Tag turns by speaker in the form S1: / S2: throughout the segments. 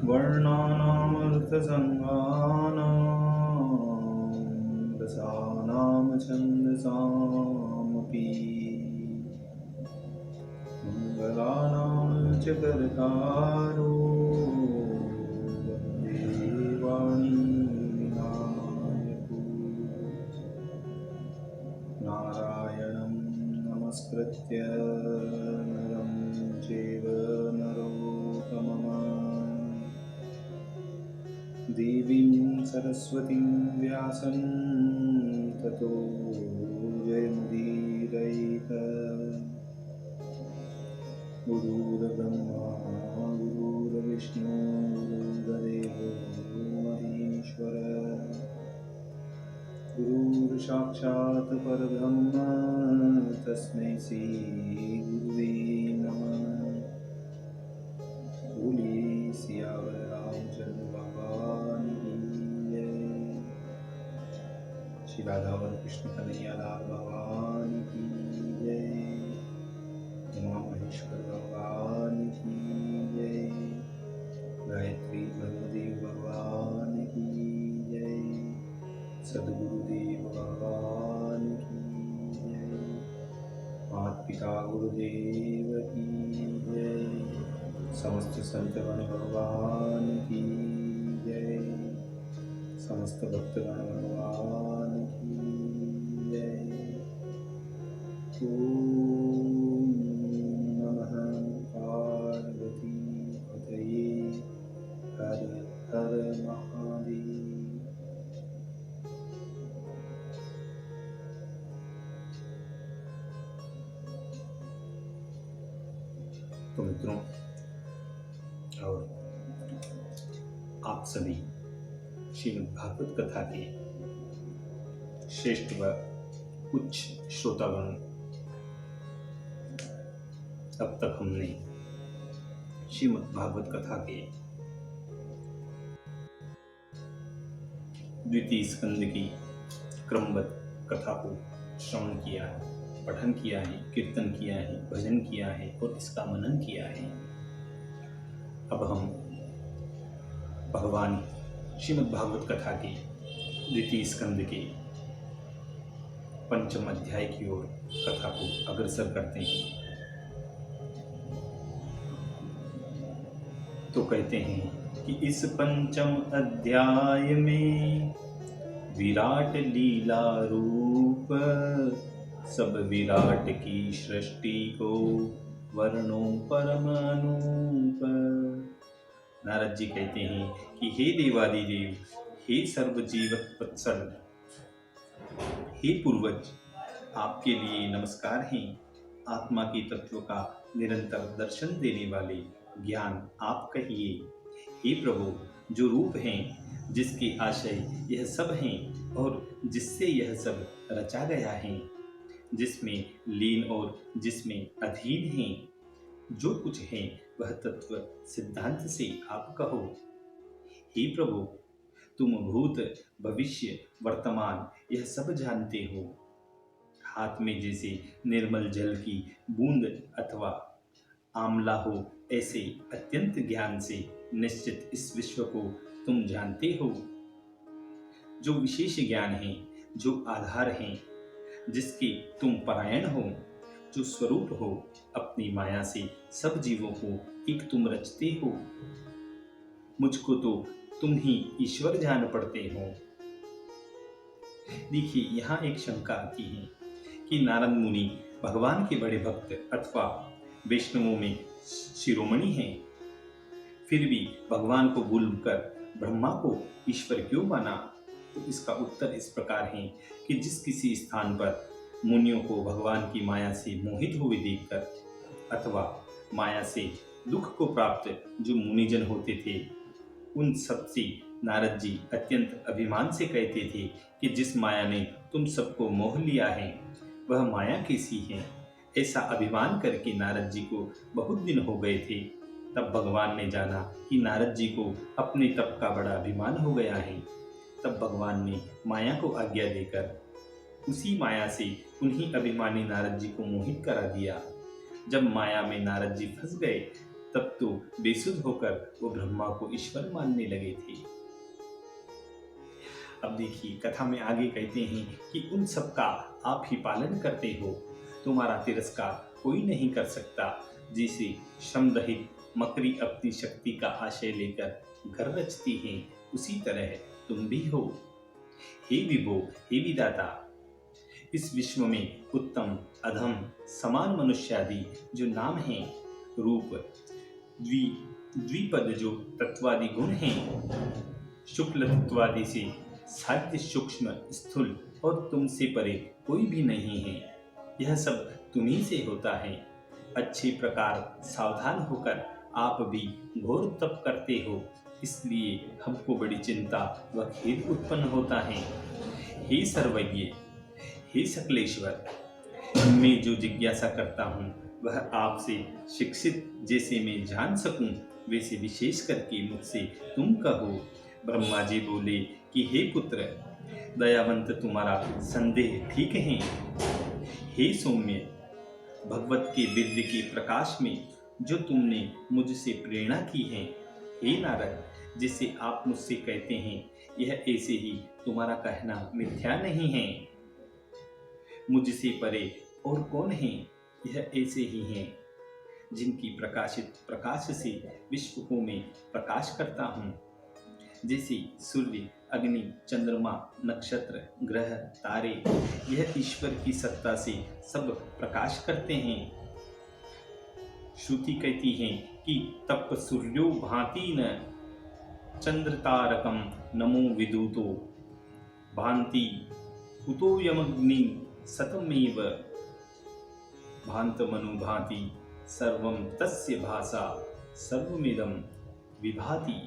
S1: वर्णानामर्थसङ्गानां रसानां छन्दसामपि मङ्गलानां च कर्तारो वन्दे वाणी विनायको नारायणं नमस्कृत्य नरं चैव नरोत्तमम् देवीं सरस्वतीं व्यासं ततो जयमुदीरयेत् गुरुर्ब्रह्मा गुरुर्विष्णु गुरुर्देवो महेश्वर गुरुर्साक्षात् परब्रह्म तस्मै श्रीगुरुवे नमः। बोलिए सियावर रामचंद्र भगवान की जय। श्री राधा और कृष्ण कन्हैया लाल भगवान की जय। उमा महेश्वर भगवान की जय। गायत्री ब्रह्मदेव भगवान की जय। सद्गुरुदेव भगवान की जय। माता पिता गुरुदेव की जय। समस्त संतगण भगवान की जय। समस्त भक्तगण भगवान की जय। ओम नमः पार्वती पतये हर हर महादेव। तो मित्रों और आप सभी श्रीमद् भागवत कथा के श्रेष्ठ व उच्च श्रोतागण, अब तक हमने श्रीमद् भागवत कथा के द्वितीय स्कंद की क्रमबद्ध कथा को श्रवण किया है, पठन किया है, कीर्तन किया है, भजन किया है और इसका मनन किया है। अब हम भगवान श्रीमद् भागवत कथा के द्वितीय स्कंद के पंचम अध्याय की ओर कथा को अग्रसर करते हैं। तो कहते हैं कि इस पंचम अध्याय में विराट लीला रूप सब विराट की सृष्टि को वर्णो परम अनूप। नारद जी कहते हैं कि हे देवादिदेव, हे सर्वजीवत वत्सल, हे पूर्वज, आपके लिए नमस्कार हैं। आत्मा के तत्व का निरंतर दर्शन देने वाले ज्ञान आप कहिए। हे प्रभु, जो रूप हैं, जिसके आशय यह सब हैं और जिससे यह सब रचा गया है, जिसमें लीन और जिसमें अधीन हैं, जो कुछ है वह तत्व सिद्धांत से आप कहो। हे प्रभु, तुम भूत भविष्य वर्तमान यह सब जानते हो। हाथ में जैसे निर्मल जल की बूंद अथवा आमला हो, ऐसे अत्यंत ज्ञान से निश्चित इस विश्व को तुम जानते हो। जो विशेष ज्ञान है, जो आधार है, जिसके तुम परायण हो, जो स्वरूप हो, अपनी माया से सब जीवों को एक तुम रचते हो। मुझको तो तुम ही ईश्वर जान पड़ते हो। देखिए, यहाँ एक शंका आती है कि नारद मुनि भगवान के बड़े भक्त अथवा वैष्णवों में शिरोमणि हैं, फिर भी भगवान को भूलकर ब्रह्मा को ईश्वर क्यों माना? तो इसका उत्तर इस प्रकार है कि जिस किसी स्थान पर मुनियों को भगवान की माया से मोहित हुए देखकर अथवा माया से दुख को प्राप्त जो मुनिजन होते थे, उन सबसे नारद जी अत्यंत अभिमान से कहते थे कि जिस माया ने तुम सबको मोह लिया है वह माया कैसी है। ऐसा अभिमान करके नारद जी को बहुत दिन हो गए थे। तब भगवान ने जाना कि नारद जी को अपने तप का बड़ा अभिमान हो गया है। तब भगवान ने माया को आज्ञा देकर उसी माया से उन्हीं अभिमानी नारद जी को मोहित करा दिया। जब माया में नारद जी फंस गए तब तो बेसुध होकर वो ब्रह्मा को ईश्वर मानने लगे थे। अब देखिए कथा में आगे कहते हैं कि उन सब का आप ही पालन करते हो, तुम्हारा तिरस्कार कोई नहीं कर सकता। जिसे श्रम रहित मकरी अपनी शक्ति का आशय लेकर घर रचती हैं, उसी तरह तुम भी हो। हे विभो, हे विदाता, इस विश्व में उत्तम अधम समान मनुष्यादि जो नाम हैं, रूप द्विपद जो तत्वादि गुण हैं, शुक्ल तत्वादि से साध्य सूक्ष्म स्थूल और तुमसे परे कोई भी नहीं है। यह सब तुम्ही से होता है। अच्छे प्रकार सावधान होकर आप भी घोर तप करते हो, इसलिए हमको बड़ी चिंता व खेद उत्पन्न होता है। हे सर्वज्ञ, हे सकलेश्वर, मैं जो जिज्ञासा करता हूँ वह आपसे शिक्षित जैसे मैं जान सकूं, वैसे विशेष करके मुझसे तुम कहो। ब्रह्मा जी बोले कि हे पुत्र, दयावंत तुम्हारा संदेह ठीक है। हे सौम्य, भगवत के दिव्य के प्रकाश में जो तुमने मुझसे प्रेरणा की है, हे नारद, जिसे आप मुझसे कहते हैं, यह ऐसे ही तुम्हारा कहना मिथ्या नहीं है। मुझसे परे और कौन है, यह ऐसे ही हैं जिनकी प्रकाशित प्रकाश से विश्व को मैं प्रकाश करता हूँ। जैसे सूर्य, अग्नि, चंद्रमा, नक्षत्र, ग्रह, तारे, यह ईश्वर की सत्ता से सब प्रकाश करते हैं। श्रुति कहती है कि तप सूर्यो भांति न चंद्र तारकम नमो विदुतो भांति कुतो यमग्नि सतमेव भांतमनु भांति सर्वं तस्य भासा सर्वमिदं विभाति।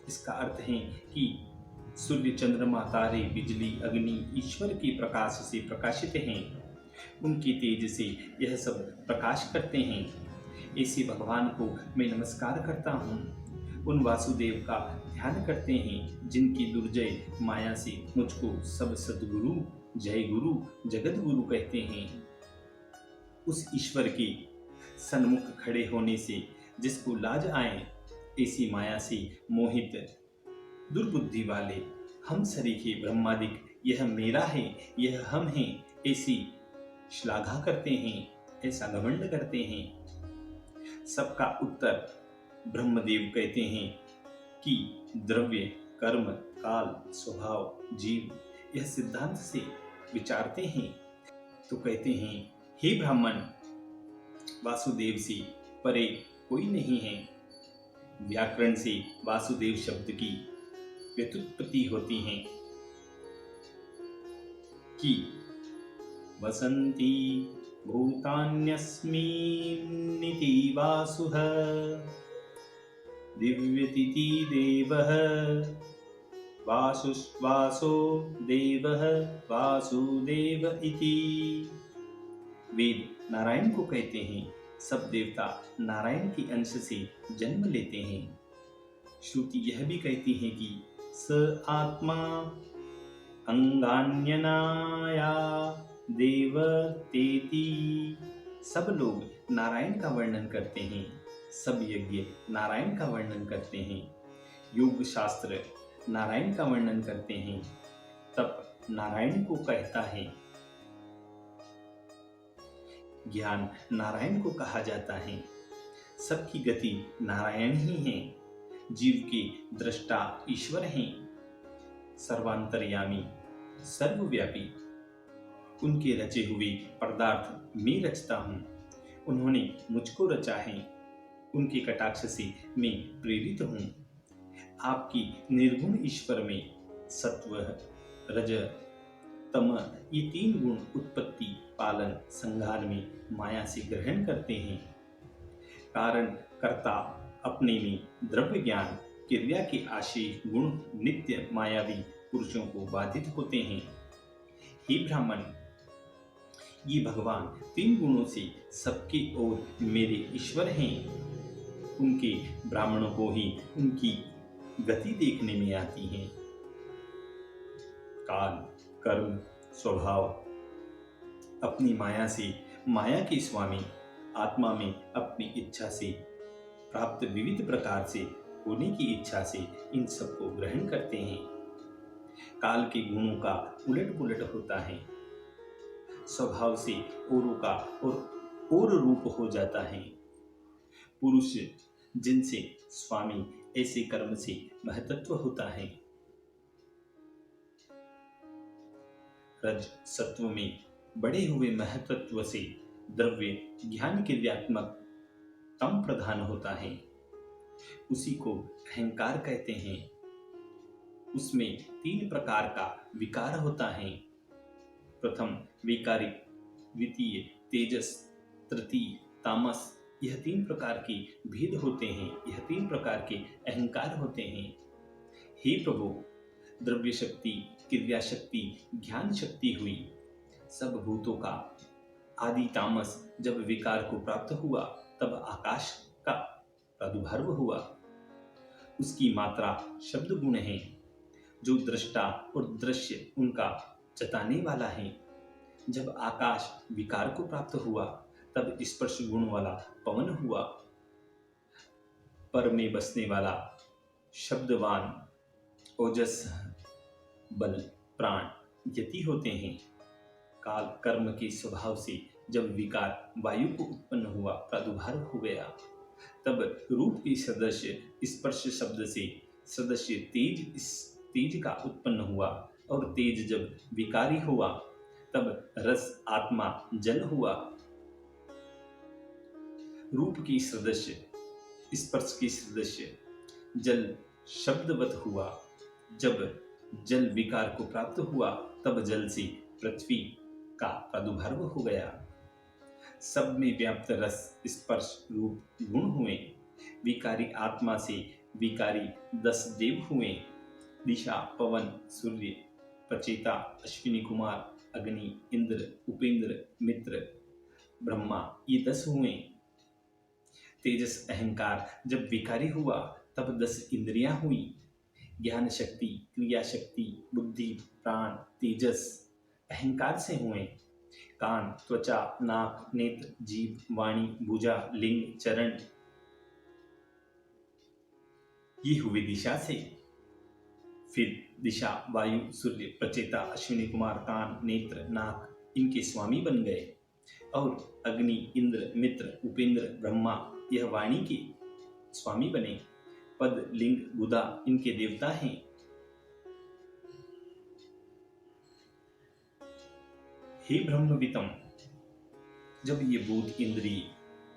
S1: इसका अर्थ है कि सूर्य, चंद्रमा, तारे, बिजली, अग्नि ईश्वर के प्रकाश से प्रकाशित हैं। उनके तेज से यह सब प्रकाश करते हैं। ऐसे भगवान को मैं नमस्कार करता हूँ। उन वासुदेव का ध्यान करते हैं जिनकी दुर्जय माया से मुझको सब सद्गुरु, जय गुरु, जगत गुरु कहते हैं। उस ईश्वर के सन्मुख खड़े होने से जिसको लाज आए, ऐसी माया से मोहित दुर्बुद्धि वाले हम सरीखे ब्रह्मादिक यह मेरा है, यह हम हैं, ऐसी श्लाघा करते हैं, ऐसा घमंड करते हैं। सबका उत्तर ब्रह्मदेव कहते हैं कि द्रव्य, कर्म, काल, स्वभाव, जीव, यह सिद्धांत से विचारते हैं तो कहते हैं, हे ब्राह्मण, वासुदेव से परे कोई नहीं है। व्याकरण से वासुदेव शब्द की व्युत्पत्ति होती है कि वसंती भूतान्यस्मिन्निति वासुः दिव्यतिथि देवः वासुश्वासो देवः वासुदेव इति। वेद नारायण को कहते हैं। सब देवता नारायण के अंश से जन्म लेते हैं। श्रुति यह भी कहती है कि स आत्मा अंगान्यनाया देव तेति। सब लोग नारायण का वर्णन करते हैं, सब यज्ञ नारायण का वर्णन करते हैं, योग शास्त्र नारायण का वर्णन करते हैं, तप नारायण को कहता है, ज्ञान नारायण को कहा जाता है। सबकी गति नारायण ही है। जीव के दृष्टा ईश्वर हैं, सर्वांतर्यामी, सर्वव्यापी। उनके रचे हुए पदार्थ मैं रचता हूँ। उन्होंने मुझको रचा है। उनके कटाक्ष से मैं प्रेरित हूँ। आपकी निर्गुण ईश्वर में सत्व, रज, तम ये तीन गुण उत्पत्ति, पालन, संहार में माया से ग्रहण करते हैं। कारण कर्ता अपने में द्रव्य ज्ञान, क्रिया के आशय गुण नित्य मायावी पुरुषों को बाधित होते हैं। हे ब्राह्मण, ये भगवान तीन गुणों से सबके ओर मेरे ईश्वर हैं। उनके ब्राह्मणों को ही उनकी गति देखने में आती है। काल, कर्म, स्वभाव, अपनी माया से माया के स्वामी, आत्मा में अपनी इच्छा से प्राप्त विविध प्रकार से होने की इच्छा से इन सबको ग्रहण करते हैं। काल के गुणों का उलट पुलट होता है, स्वभाव से औरों का और रूप हो जाता है। पुरुष जिनसे स्वामी ऐसे कर्म से महतत्व होता है। रज सत्व में बड़े हुए महतत्व से द्रव्य ज्ञान क्रियात्मक तम प्रधान होता है, उसी को अहंकार कहते हैं। उसमें 3 प्रकार का विकार होता है। प्रथम विकारिक, द्वितीय तेजस, तृतीय तामस। यह 3 प्रकार के भेद होते हैं, यह 3 प्रकार के अहंकार होते हैं। हे प्रभु, द्रव्य शक्ति, क्रिया शक्ति, ज्ञान शक्ति हुई, सब भूतों का आदि तामस जब विकार को प्राप्त हुआ तब आकाश का प्रादुर्भाव हुआ। उसकी मात्रा शब्द गुण है, जो दृष्टा और दृश्य उनका जताने वाला है। जब आकाश विकार को प्राप्त हुआ तब स्पर्श गुण वाला पवन हुआ। पर में बसने वाला शब्दवान ओजस, बल, प्राण, यति होते हैं। काल कर्म के स्वभाव से जब विकार वायु को उत्पन्न हुआ, प्रादुर्भाव हो गया, तब रूप के सदस्य स्पर्श शब्द से सदस्य तेज, इस तेज का उत्पन्न हुआ, और तेज जब विकारी हुआ तब रस आत्मा जल हुआ। रूप की सदस्य स्पर्श की सदस्य जल शब्दवत हुआ। जब जल विकार को प्राप्त हुआ तब जल से पृथ्वी का प्रादुर्भाव हो गया। सब में व्याप्त रस, स्पर्श, रूप गुण हुए। विकारी आत्मा से विकारी 10 देव हुए। दिशा, पवन, सूर्य, प्रचेता, अश्विनी कुमार, अग्नि, इंद्र, उपेंद्र, मित्र, ब्रह्मा, ये 10 हुए। तेजस अहंकार जब विकारी हुआ तब 10 इंद्रियां हुई। ज्ञान शक्ति, क्रिया शक्ति, बुद्धि, प्राण, तेजस अहंकार से हुए। कान, त्वचा, नाक, नेत्र, जीभ, वाणी, भुजा, लिंग, चरण, ये हुए दिशा से। फिर दिशा, वायु, सूर्य, प्रचेता, अश्विनी कुमार, कान, नेत्र, नाक इनके स्वामी बन गए। और अग्नि, इंद्र, मित्र, उपेंद्र, ब्रह्मा यह वाणी के स्वामी बने। पद, लिंग, गुदा इनके देवता हैं। हे ब्रह्मवितम, जब ये भूत, इंद्रिय,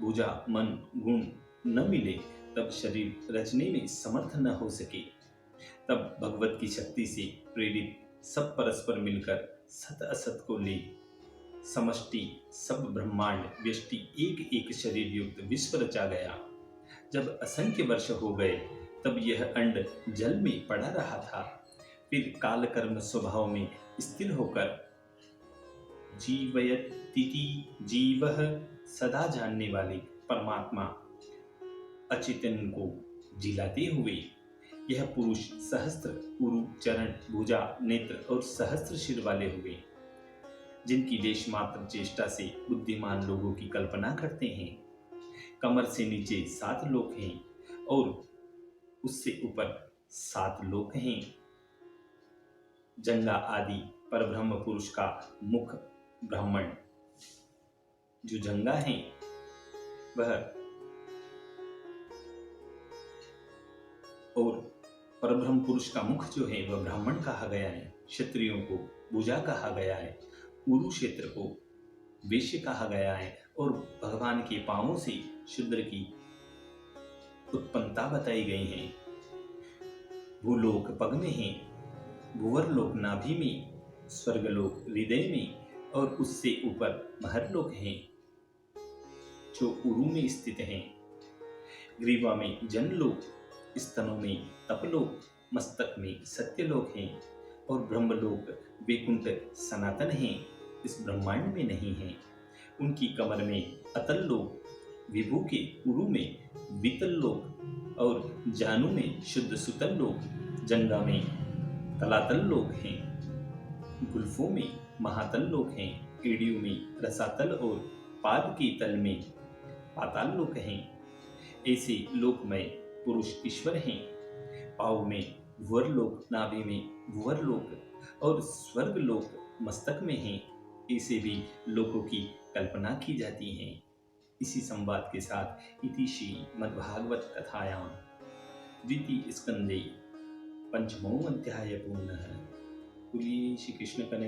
S1: भुजा, मन, गुण न मिले तब शरीर रचने में समर्थ न हो सके, तब भगवत की शक्ति से प्रेरित सब परस्पर मिलकर सत असत को ले समष्टि सब ब्रह्मांड व्यष्टि एक एक शरीर युक्त विश्व रचा गया। जब असंख्य वर्ष हो गए तब यह अंड जल में पड़ा रहा था। फिर काल कर्म स्वभाव में स्थिर होकर जीवयतीति जीवः सदा जानने वाले परमात्मा अचेतन को जिलाते हुए यह पुरुष सहस्त्र उरु, चरण, भुजा, नेत्र और सहस्त्र सिर वाले हुए, जिनकी लेश मात्र चेष्टा से बुद्धिमान लोगों की कल्पना करते हैं। कमर से नीचे 7 लोक हैं और उससे ऊपर 7 लोक हैं। जंगा आदि परब्रह्म पुरुष का मुख ब्राह्मण जो जंगा है वह, और परब्रह्म पुरुष का मुख जो है वह ब्राह्मण कहा गया है। क्षत्रियों को भुजा कहा गया है, उरु क्षेत्र को वैश्य कहा गया है, और भगवान के पांवों से शूद्र की उत्पन्नता बताई गई है। भूलोक पग में है, भूवर लोक नाभि में, स्वर्गलोक हृदय में, और उससे ऊपर महरलोक हैं जो उरु में स्थित हैं। ग्रीवा में जनलोक, स्तनों में तपलोक, मस्तक में सत्यलोक हैं, और ब्रह्मलोक वैकुंठ सनातन हैं, इस ब्रह्मांड में नहीं है। उनकी कमर में अतल लोक, विभू के उरु में वितल लोक, और जानू में शुद्ध सुतल लोक, जंगा में तलातल लोक हैं, गुल्फों में महातल लोक हैं, एड़ियों में रसातल और पाद के तल में पाताल लोक हैं। ऐसे लोक में पुरुष ईश्वर हैं, पाव में वरलोक, नाभि में वरलोक और स्वर्ग लोक मस्तक में हैं। ऐसे भी लोकों की कल्पना की जाती है। इसी संवाद के साथ इति श्रीमद्भागवत कथायां द्वितीय स्कंदे पंचमो अध्याय पूर्ण है। बोलिए श्री कृष्ण कन्हैया